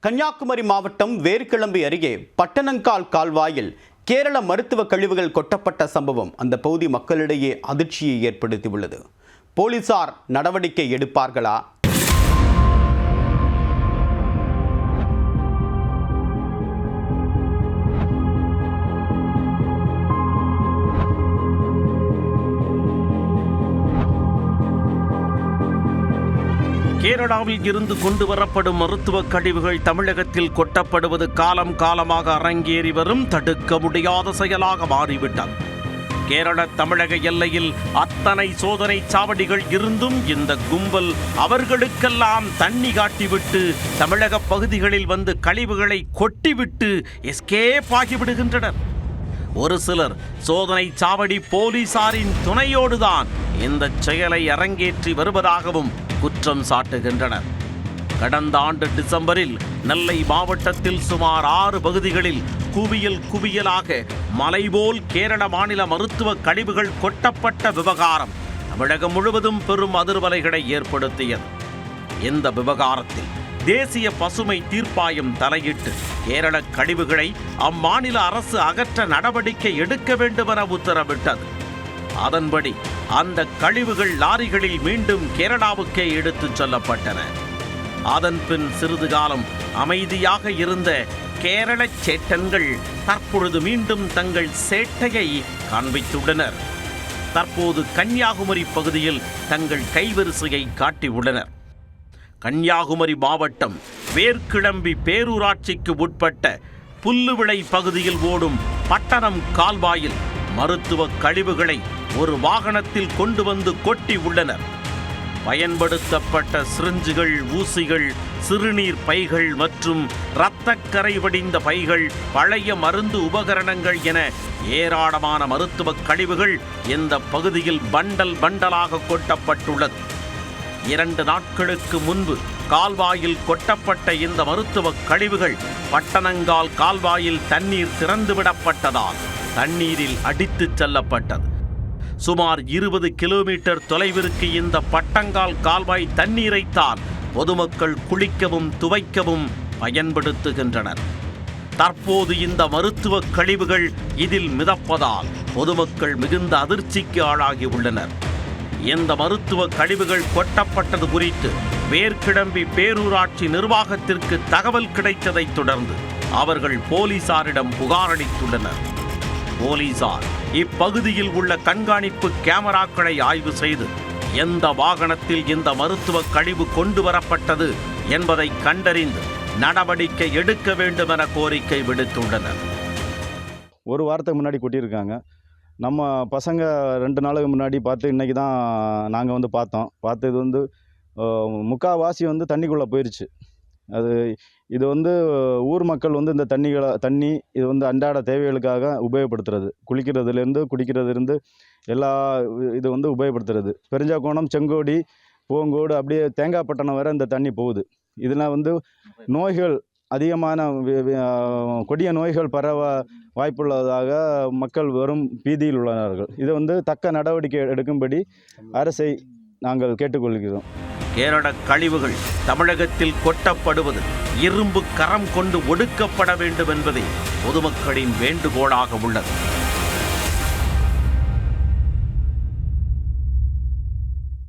கன்னியாகுமரி மாவட்டம் வேர்கிளம்பி அருகே பட்டணங்கால் கால்வாயில் கேரள மருத்துவ கழிவுகள் கொட்டப்பட்ட சம்பவம் அந்த பகுதி மக்களிடையே அதிர்ச்சியை ஏற்படுத்தியுள்ளது. போலீசார் நடவடிக்கை எடுப்பார்களா? கேரளாவில் இருந்து கொண்டு வரப்படும் மருத்துவ கழிவுகள் தமிழகத்தில் கொட்டப்படுவது காலம் காலமாக அரங்கேறி வரும் தடுக்க முடியாத செயலாக மாறிவிட்டது. கேரள தமிழக எல்லையில் அத்தனை சோதனை சாவடிகள் இருந்தும் இந்த கும்பல் அவர்களுக்கெல்லாம் தண்ணி காட்டிவிட்டு தமிழக பகுதிகளில் வந்து கழிவுகளை கொட்டிவிட்டு எஸ்கேப் ஆகிவிடுகின்றனர். ஒரு சிலர் சோதனை சாவடி போலீசாரின் துணையோடுதான் இந்த செயலை அரங்கேற்றி வருவதாகவும் குற்றம் சாட்டுகின்றனர். கடந்த ஆண்டு டிசம்பரில் நெல்லை மாவட்டத்தில் சுமார் 6 பகுதிகளில் குவியலாக மலைபோல் கேரள மாநில மருத்துவ கழிவுகள் கொட்டப்பட்ட விவகாரம் தமிழகம் முழுவதும் பெரும் அதிர்வலைகளை ஏற்படுத்தியது. இந்த விவகாரத்தில் தேசிய பசுமை தீர்ப்பாயம் தலையிட்டு கேரள கழிவுகளை அம்மாநில அரசு அகற்ற நடவடிக்கை எடுக்க வேண்டுமென உத்தரவிட்டது. அதன்படி அந்த கழிவுகள் லாரிகளில் மீண்டும் கேரளாவுக்கே எடுத்துச் செல்லப்பட்டன. அதன் பின் சிறிது காலம் அமைதியாக இருந்த கேரள சேட்டன்கள் தற்பொழுது மீண்டும் தங்கள் சேட்டையை காண்பித்துள்ளனர். தற்போது கன்னியாகுமரி பகுதியில் தங்கள் கைவரிசையை காட்டியுள்ளனர். கன்னியாகுமரி மாவட்டம் வேர்கிளம்பி பேரூராட்சிக்கு உட்பட்ட புல்லுவிளை பகுதியில் ஓடும் பட்டணம் கால்வாயில் மருத்துவ கழிவுகளை ஒரு வாகனத்தில் கொண்டு வந்து கொட்டி உள்ளனர். பயன்படுத்தப்பட்ட சிரிஞ்சுகள், ஊசிகள், சிறுநீர் பைகள் மற்றும் இரத்தக்கரை வடிந்த பைகள், பழைய மருந்து உபகரணங்கள் என ஏராளமான மருத்துவ கழிவுகள் இந்த பகுதியில் பண்டல் பண்டலாக கொட்டப்பட்டுள்ளது. 2 நாட்களுக்கு முன்பு கால்வாயில் கொட்டப்பட்ட இந்த மருத்துவ கழிவுகள் பட்டணங்கால் கால்வாயில் தண்ணீர் திறந்துவிடப்பட்டதால் தண்ணீரில் அடித்துச் செல்லப்பட்டது. சுமார் 20 கிலோமீட்டர் தொலைவிற்கு இந்த பட்டங்கால் கால்வாய் தண்ணீரைத்தான் பொதுமக்கள் குளிக்கவும் துவைக்கவும் பயன்படுத்துகின்றனர். தற்போது இந்த மருத்துவ கழிவுகள் இதில் மிதப்பதால் பொதுமக்கள் மிகுந்த அதிர்ச்சிக்கு ஆளாகியுள்ளனர். இந்த மருத்துவ கழிவுகள் கொட்டப்பட்டது குறித்து வேர்கிளம்பி பேரூராட்சி நிர்வாகத்திற்கு தகவல் கிடைத்ததைத் தொடர்ந்து அவர்கள் போலீசாரிடம் புகாரளித்துள்ளனர். போலீசார் இப்பகுதியில் உள்ள கண்காணிப்பு கேமராக்களை ஆய்வு செய்து எந்த வாகனத்தில் இந்த மருத்துவ கழிவு கொண்டு வரப்பட்டது என்பதை கண்டறிந்து நடவடிக்கை எடுக்க வேண்டும் என கோரிக்கை விடுத்துள்ளனர். ஒரு வாரத்துக்கு முன்னாடி கொட்டியிருக்காங்க. நம்ம பசங்க 2 நாளுக்கு முன்னாடி பார்த்து இன்றைக்கி தான் நாங்கள் வந்து பார்த்து இது வந்து முக்கால்வாசி வந்து தண்ணிக்குள்ளே போயிடுச்சு. இது வந்து ஊர் மக்கள் வந்து இந்த தண்ணி இது வந்து அன்றாட தேவைகளுக்காக உபயோகப்படுத்துறது, குளிக்கிறதுலேருந்து குடிக்கிறதுலேருந்து எல்லா இது வந்து உபயோகப்படுத்துறது. பெருஞ்சாக்கோணம், செங்கோடி, பூங்கோடு அப்படியே தேங்காய்பட்டணம் வரை இந்த தண்ணி போகுது. இதில் வந்து நோய்கள் அதிகமான கொடிய நோய்கள் பரவ வாய்ப்புள்ளதாக மக்கள் வெறும் பீதியில் உள்ளனர்கள். இதை வந்து தக்க நடவடிக்கை எடுக்கும்படி அரசை நாங்கள் கேட்டுக்கொள்கிறோம். கேரள கழிவுகள் தமிழகத்தில் கொட்டப்படுவது இரும்பு கரம் கொண்டு ஒடுக்கப்பட வேண்டும் என்பதே பொதுமக்களின் வேண்டுகோளாக உள்ளது.